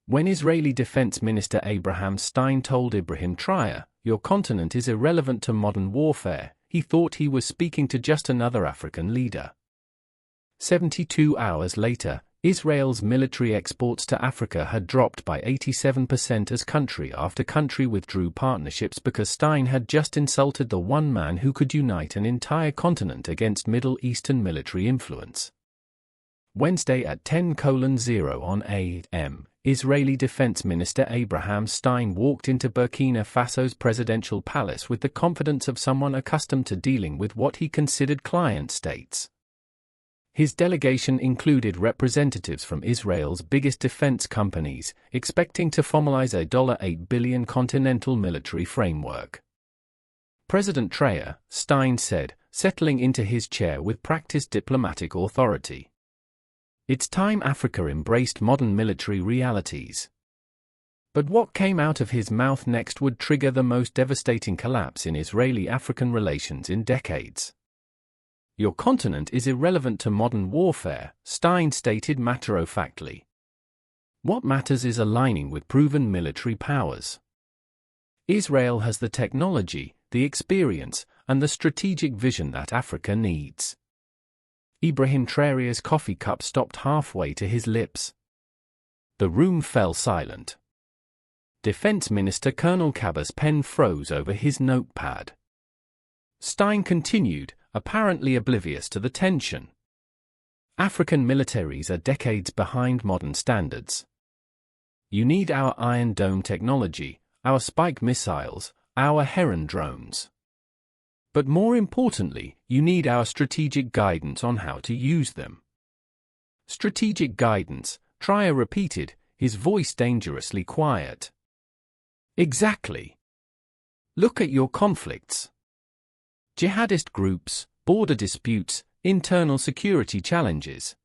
When Israeli Defense Minister Abraham Stein told Ibrahim Traoré, "Your continent is irrelevant to modern warfare," he thought he was speaking to just another African leader. 72 hours later, Israel's military exports to Africa had dropped by 87% as country after country withdrew partnerships because Stein had just insulted the one man who could unite an entire continent against Middle Eastern military influence. Wednesday at 10:00 on AM, Israeli Defense Minister Abraham Stein walked into Burkina Faso's presidential palace with the confidence of someone accustomed to dealing with what he considered client states. His delegation included representatives from Israel's biggest defense companies, expecting to formalize a $8 billion continental military framework. President Traoré, Stein said, settling into his chair with practiced diplomatic authority. It's time Africa embraced modern military realities. But what came out of his mouth next would trigger the most devastating collapse in Israeli-African relations in decades. "Your continent is irrelevant to modern warfare," Stein stated matter-of-factly. "What matters is aligning with proven military powers. Israel has the technology, the experience, and the strategic vision that Africa needs." Ibrahim Traoré's coffee cup stopped halfway to his lips. The room fell silent. Defense Minister Colonel Kaba's pen froze over his notepad. Stein continued, apparently oblivious to the tension. "African militaries are decades behind modern standards. You need our Iron Dome technology, our Spike missiles, our Heron drones. But more importantly, you need our strategic guidance on how to use them." "Strategic guidance," Traoré repeated, his voice dangerously quiet. "Exactly. Look at your conflicts. Jihadist groups, border disputes, internal security challenges.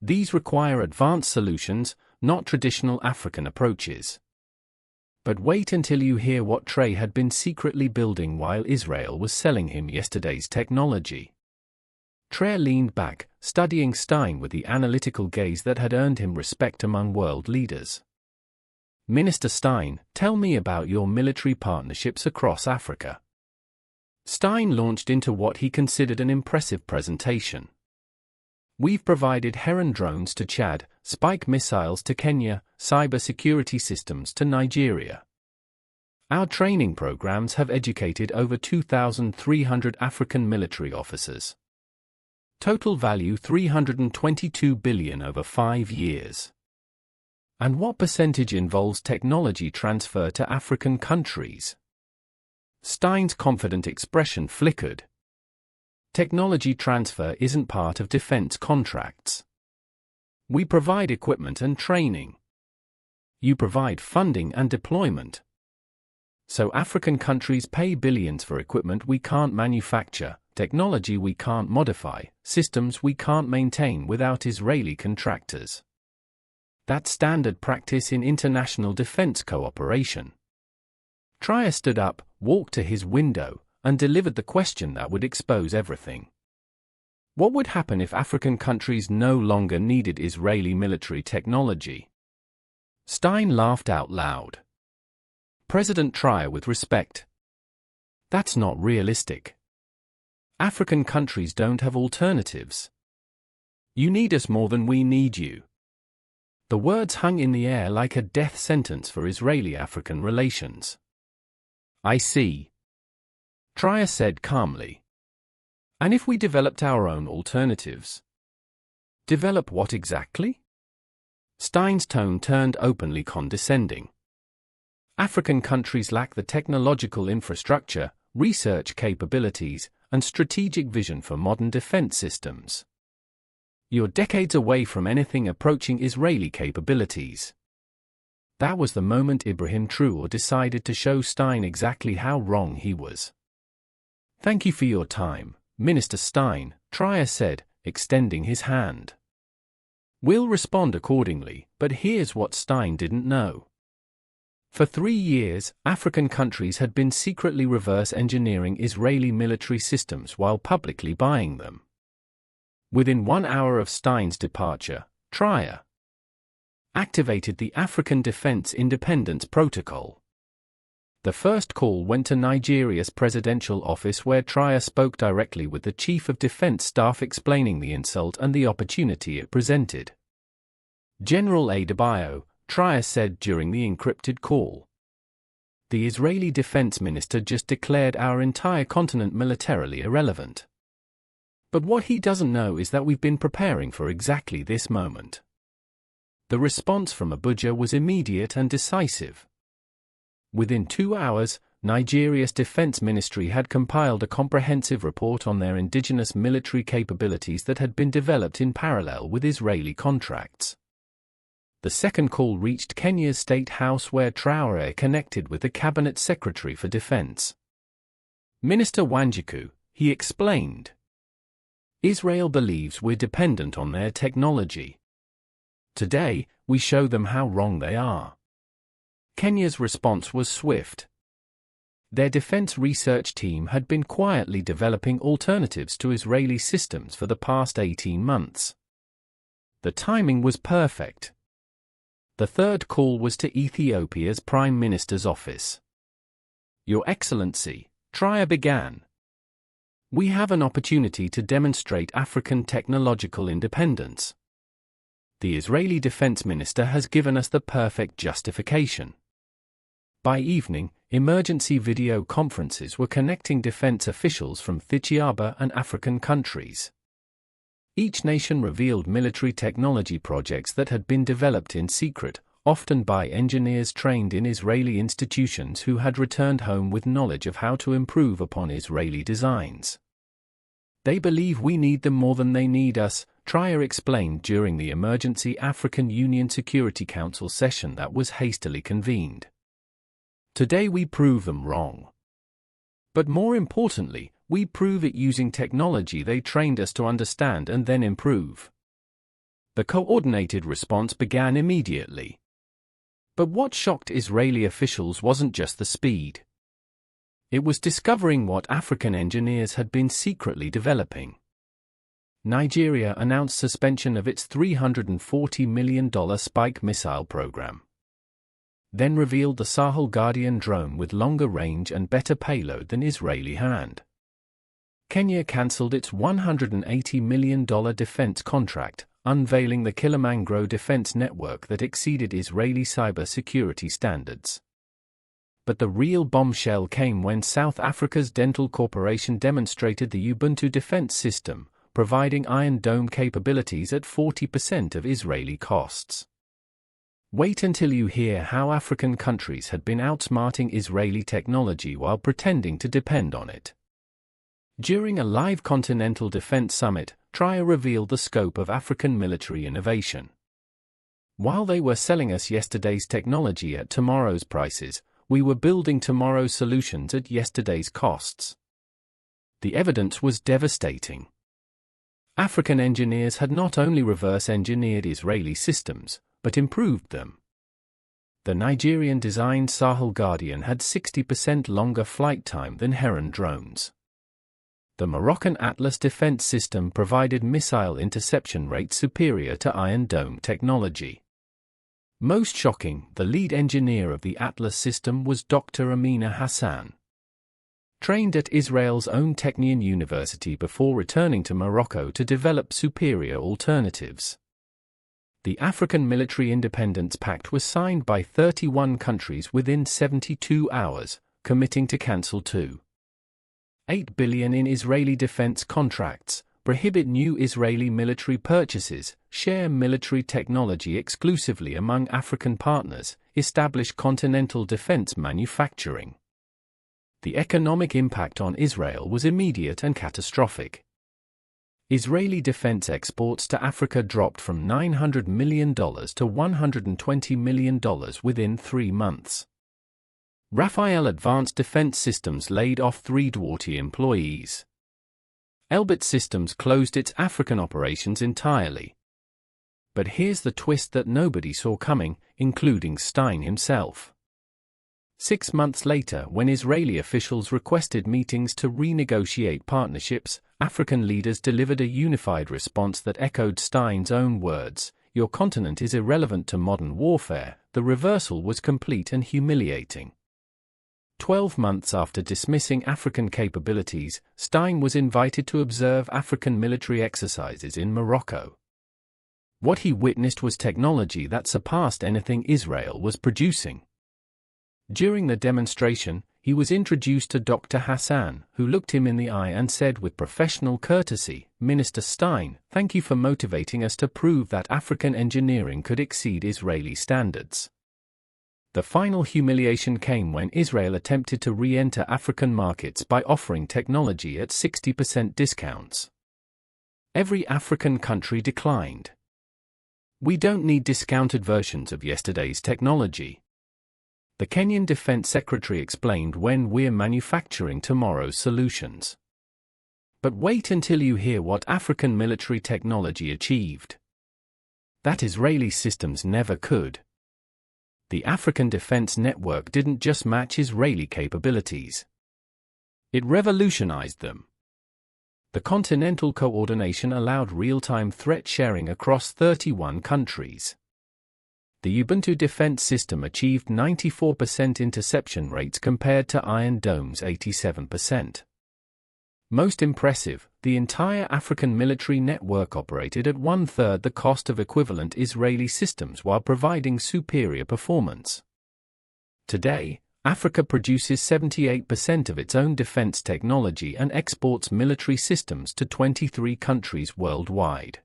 These require advanced solutions, not traditional African approaches. But wait until you hear what Traoré had been secretly building while Israel was selling him yesterday's technology." Traoré leaned back, studying Stein with the analytical gaze that had earned him respect among world leaders. "Minister Stein, tell me about your military partnerships across Africa." Stein launched into what he considered an impressive presentation. "We've provided Heron drones to Chad, Spike missiles to Kenya, cybersecurity systems to Nigeria. Our training programs have educated over 2,300 African military officers. Total value $322 billion over 5 years. And what percentage involves technology transfer to African countries?" Stein's confident expression flickered. "Technology transfer isn't part of defense contracts. We provide equipment and training. You provide funding and deployment. So African countries pay billions for equipment we can't manufacture, technology we can't modify, systems we can't maintain without Israeli contractors. That's standard practice in international defense cooperation." Traoré stood up, walked to his window, and delivered the question that would expose everything. What would happen if African countries no longer needed Israeli military technology? Stein laughed out loud. President Traoré with respect. "That's not realistic. African countries don't have alternatives. You need us more than we need you." The words hung in the air like a death sentence for Israeli-African relations. "I see," Traoré said calmly. "And if we developed our own alternatives?" "Develop what exactly?" Stein's tone turned openly condescending. "African countries lack the technological infrastructure, research capabilities, and strategic vision for modern defense systems. You're decades away from anything approaching Israeli capabilities." That was the moment Ibrahim Traoré decided to show Stein exactly how wrong he was. "Thank you for your time, Minister Stein," Traoré said, extending his hand. "We'll respond accordingly, but here's what Stein didn't know. For 3 years, African countries had been secretly reverse engineering Israeli military systems while publicly buying them. Within 1 hour of Stein's departure, Traoré activated the African Defense Independence Protocol. The first call went to Nigeria's presidential office, where Traoré spoke directly with the Chief of Defense Staff, explaining the insult and the opportunity it presented. General Adebayo, Traoré said during the encrypted call. The Israeli defense minister just declared our entire continent militarily irrelevant. But what he doesn't know is that we've been preparing for exactly this moment. The response from Abuja was immediate and decisive. Within 2 hours, Nigeria's defense ministry had compiled a comprehensive report on their indigenous military capabilities that had been developed in parallel with Israeli contracts. The second call reached Kenya's State House, where Traoré connected with the Cabinet Secretary for Defense, Minister Wanjiku. He explained, Israel believes we're dependent on their technology. Today, we show them how wrong they are. Kenya's response was swift. Their defense research team had been quietly developing alternatives to Israeli systems for the past 18 months. The timing was perfect. The third call was to Ethiopia's Prime Minister's office. Your Excellency, Traoré began. We have an opportunity to demonstrate African technological independence. The Israeli defense minister has given us the perfect justification. By evening, emergency video conferences were connecting defense officials from Ethiopia and African countries. Each nation revealed military technology projects that had been developed in secret, often by engineers trained in Israeli institutions who had returned home with knowledge of how to improve upon Israeli designs. They believe we need them more than they need us, Traoré explained during the emergency African Union Security Council session that was hastily convened. Today we prove them wrong. But more importantly, we prove it using technology they trained us to understand and then improve. The coordinated response began immediately. But what shocked Israeli officials wasn't just the speed. It was discovering what African engineers had been secretly developing. Nigeria announced suspension of its $340 million Spike missile program. Then revealed the Sahel Guardian drone with longer range and better payload than Israeli hand. Kenya cancelled its $180 million defense contract, unveiling the Kilimanjaro defense network that exceeded Israeli cyber security standards. But the real bombshell came when South Africa's Dental Corporation demonstrated the Ubuntu defense system, providing Iron Dome capabilities at 40% of Israeli costs. Wait until you hear how African countries had been outsmarting Israeli technology while pretending to depend on it. During a live Continental Defense Summit, Traoré revealed the scope of African military innovation. While they were selling us yesterday's technology at tomorrow's prices, we were building tomorrow's solutions at yesterday's costs. The evidence was devastating. African engineers had not only reverse-engineered Israeli systems, but improved them. The Nigerian-designed Sahel Guardian had 60% longer flight time than Heron drones. The Moroccan Atlas defense system provided missile interception rates superior to Iron Dome technology. Most shocking, the lead engineer of the Atlas system was Dr. Amina Hassan. Trained at Israel's own Technion University before returning to Morocco to develop superior alternatives. The African Military Independence Pact was signed by 31 countries within 72 hours, committing to cancel $2.8 billion in Israeli defense contracts, prohibit new Israeli military purchases, share military technology exclusively among African partners, establish continental defense manufacturing. The economic impact on Israel was immediate and catastrophic. Israeli defense exports to Africa dropped from $900 million to $120 million within 3 months. Rafael Advanced Defense Systems laid off 3 Duarte employees. Elbit Systems closed its African operations entirely. But here's the twist that nobody saw coming, including Stein himself. 6 months later, when Israeli officials requested meetings to renegotiate partnerships, African leaders delivered a unified response that echoed Stein's own words: your continent is irrelevant to modern warfare, the reversal was complete and humiliating. 12 months after dismissing African capabilities, Stein was invited to observe African military exercises in Morocco. What he witnessed was technology that surpassed anything Israel was producing. During the demonstration, he was introduced to Dr. Hassan, who looked him in the eye and said with professional courtesy, "Minister Stein, thank you for motivating us to prove that African engineering could exceed Israeli standards." The final humiliation came when Israel attempted to re-enter African markets by offering technology at 60% discounts. Every African country declined. We don't need discounted versions of yesterday's technology. The Kenyan Defense Secretary explained, when we're manufacturing tomorrow's solutions. But wait until you hear what African military technology achieved. That Israeli systems never could. The African Defense Network didn't just match Israeli capabilities. It revolutionized them. The Continental Coordination allowed real-time threat sharing across 31 countries. The Ubuntu defense system achieved 94% interception rates compared to Iron Dome's 87%. Most impressive, the entire African military network operated at one-third the cost of equivalent Israeli systems while providing superior performance. Today, Africa produces 78% of its own defense technology and exports military systems to 23 countries worldwide.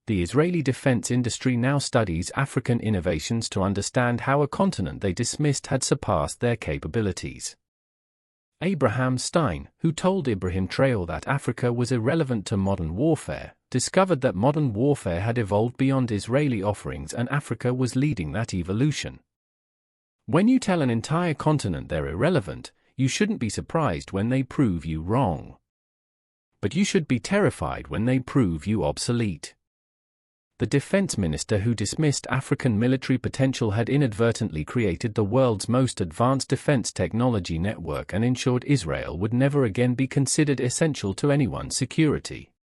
The Israeli defense industry now studies African innovations to understand how a continent they dismissed had surpassed their capabilities. Abraham Stein, who told Ibrahim Traoré that Africa was irrelevant to modern warfare, discovered that modern warfare had evolved beyond Israeli offerings and Africa was leading that evolution. When you tell an entire continent they're irrelevant, you shouldn't be surprised when they prove you wrong. But you should be terrified when they prove you obsolete. The defense minister who dismissed African military potential had inadvertently created the world's most advanced defense technology network and ensured Israel would never again be considered essential to anyone's security.